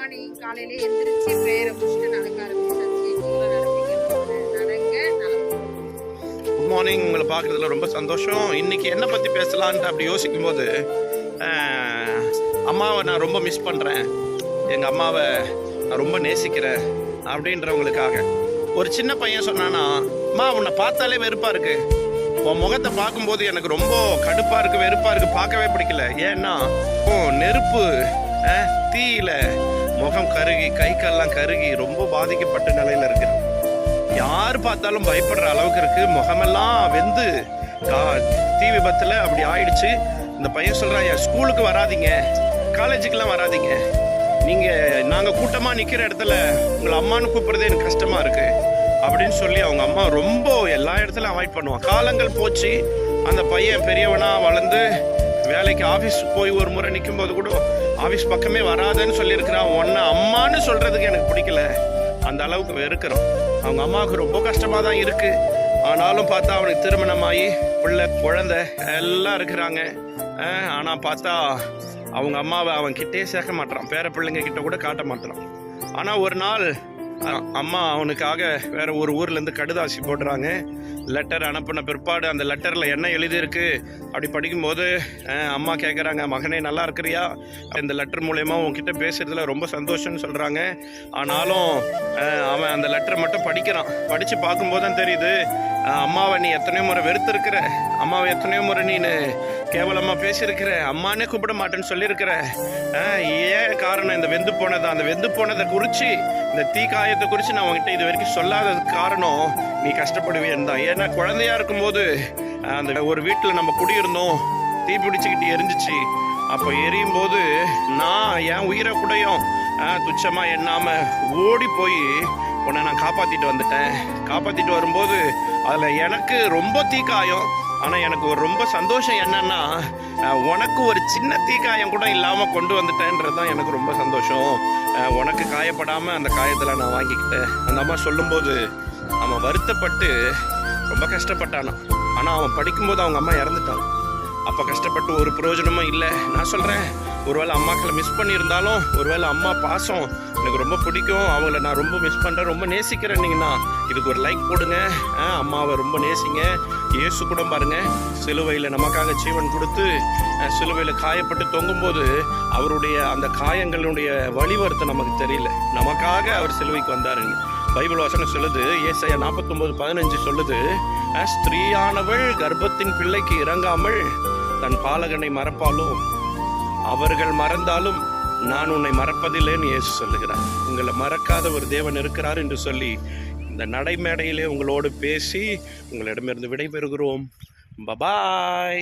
Morning காலையிலே எந்திரிச்சு பிரேயரை முடிச்சுட்டு நடக்க ஆரம்பிச்சாச்சு. நீங்களும் நடப்பீங்க, நடங்க. Good morning. உங்களை பார்க்குறதுல ரொம்ப சந்தோஷம். இன்னைக்கு என்ன பற்றி பேசலான்ட்டு அப்படி யோசிக்கும் போது அம்மாவை நான் ரொம்ப மிஸ் பண்ணுறேன், எங்கள் அம்மாவை நான் ரொம்ப நேசிக்கிறேன் அப்படின்றவங்களுக்காக ஒரு சின்ன பையன் சொன்னான்னா, அம்மா உன்னை பார்த்தாலே வெறுப்பாக இருக்கு, உன் முகத்தை பார்க்கும்போது எனக்கு ரொம்ப கடுப்பாக இருக்குது, வெறுப்பாக இருக்குது, பார்க்கவே பிடிக்கல. ஏன்னா நெருப்பு தீயில முகம் கருகி கை கால்லாம் கருகி ரொம்ப பாதிக்கப்பட்ட நிலையில் இருக்கு. யார் பார்த்தாலும் பயப்படுற அளவுக்கு இருக்கு, முகமெல்லாம் வெந்து தீ விபத்தில் அப்படி ஆயிடுச்சு. இந்த பையன் சொல்கிறான், ஸ்கூலுக்கு வராதிங்க, காலேஜுக்கெல்லாம் வராதிங்க, நீங்கள் நாங்கள் கூட்டமாக நிற்கிற இடத்துல உங்களை அம்மானு கூப்பிட்றதே எனக்கு கஷ்டமாக இருக்குது அப்படின்னு சொல்லி அவங்க அம்மா ரொம்ப எல்லா இடத்துலையும் அவாய்ட் பண்ணுவான். காலங்கள் போச்சு, அந்த பையன் பெரியவனாக வளர்ந்து வேலைக்கு ஆஃபீஸ் போய் ஒரு முறை நிற்கும் போது கூட ஆஃபீஸ் பக்கமே வராதுன்னு சொல்லியிருக்கிறான். ஒன்று அம்மானு சொல்கிறதுக்கு எனக்கு பிடிக்கல, அந்த அளவுக்கு வெறுக்கிறோம். அவங்க அம்மாவுக்கு ரொம்ப கஷ்டமாக தான் இருக்குது. ஆனாலும் பார்த்தா அவனுக்கு திருமணமாகி பிள்ளை குழந்தை எல்லாம் இருக்கிறாங்க. ஆனால் பார்த்தா அவங்க அம்மாவை அவன் கிட்டே சேர்க்க மாட்டான், பேர பிள்ளைங்க கிட்ட கூட காட்ட மாட்டான். ஆனால் ஒரு நாள் அம்மா அவனுக்காக வேற ஒரு ஊர்லேருந்து கடுதாசி போடுறாங்க. லெட்டர் அனுப்பின பிற்பாடு அந்த லெட்டரில் என்ன எழுதியிருக்கு அப்படி படிக்கும்போது அம்மா கேட்குறாங்க, மகனே நல்லா இருக்கிறியா, இந்த லெட்டர் மூலயமா உன்கிட்ட பேசுறதுல ரொம்ப சந்தோஷம்னு சொல்கிறாங்க. ஆனாலும் அவன் அந்த லெட்டரை மட்டும் படிக்கிறான். படித்து பார்க்கும்போது தான் தெரியுது, அம்மாவை நீ எத்தனையோ முறை வெறுத்திருக்கிற, அம்மாவை எத்தனையோ முறை நீ கேவலமாக பேசியிருக்கிற, அம்மானே கூப்பிட மாட்டேன்னு சொல்லியிருக்கிற. ஏன் காரணம்? இந்த வெந்து போனது, அந்த வெந்து போனதை குறித்து, இந்த தீ காயத்தை குறித்து நான் உங்ககிட்ட இது வரைக்கும் சொல்லாததுக்கு காரணம் நீ கஷ்டப்படுவேன்னு தான். ஏன்னா குழந்தையா இருக்கும்போது அந்த ஒரு வீட்டில் நம்ம குடியிருந்தோம், தீ பிடிச்சிக்கிட்டு எரிஞ்சிச்சு. அப்போ எரியும் போது நான் என் உயிரை கூடயும் துச்சமாக எண்ணாமல் ஓடி போய் உன்னை நான் காப்பாற்றிட்டு வந்துட்டேன். காப்பாற்றிட்டு வரும்போது அதில் எனக்கு ரொம்ப தீக்காயம், ஆனால் எனக்கு ஒரு ரொம்ப சந்தோஷம் என்னன்னா, உனக்கு ஒரு சின்ன தீக்காயம் கூட இல்லாமல் கொண்டு வந்துட்டேன்றது தான் எனக்கு ரொம்ப சந்தோஷம். உனக்கு காயப்படாமல் அந்த காயத்தில் நான் வாங்கிக்கிட்டேன். அந்த அம்மா சொல்லும்போது அவன் வருத்தப்பட்டு ரொம்ப கஷ்டப்பட்டானான். ஆனால் அவன் படிக்கும்போது அவங்க அம்மா இறந்துட்டான். அப்போ கஷ்டப்பட்டு ஒரு பிரயோஜனமும் இல்லை. நான் சொல்கிறேன், ஒருவேளை அம்மாக்களை மிஸ் பண்ணியிருந்தாலும், ஒருவேளை அம்மா பாசம் எனக்கு ரொம்ப பிடிக்கும், அவங்கள நான் ரொம்ப மிஸ் பண்ணுறேன், ரொம்ப நேசிக்கிறேன்னீங்கன்னா இதுக்கு ஒரு லைக் போடுங்க. அம்மாவை ரொம்ப நேசிங்க. இயேசு கூட பாருங்கள், சிலுவையில் நமக்காக ஜீவன் கொடுத்து சிலுவையில் காயப்பட்டு தொங்கும்போது அவருடைய அந்த காயங்களுடைய வழிவருத்தம் நமக்கு தெரியல, நமக்காக அவர் சிலுவைக்கு வந்தாருங்க. பைபிள் வசனம் சொல்லுது, ஏசாயா 49:15 சொல்லுது, ஸ்திரீயானவள் கர்ப்பத்தின் பிள்ளைக்கு இறங்காமல் தன் பாலகனை மறப்பாலோ, அவர்கள் மறந்தாலும் நான் உன்னை மறப்பதில்லைன்னு இயேசு சொல்லுகிறார். உங்களை மறக்காத ஒரு தேவன் இருக்கிறார் என்று சொல்லி இந்த நடைமேடையிலே உங்களோடு பேசி உங்களிடமிருந்து விடைபெறுகிறோம். பபாய்.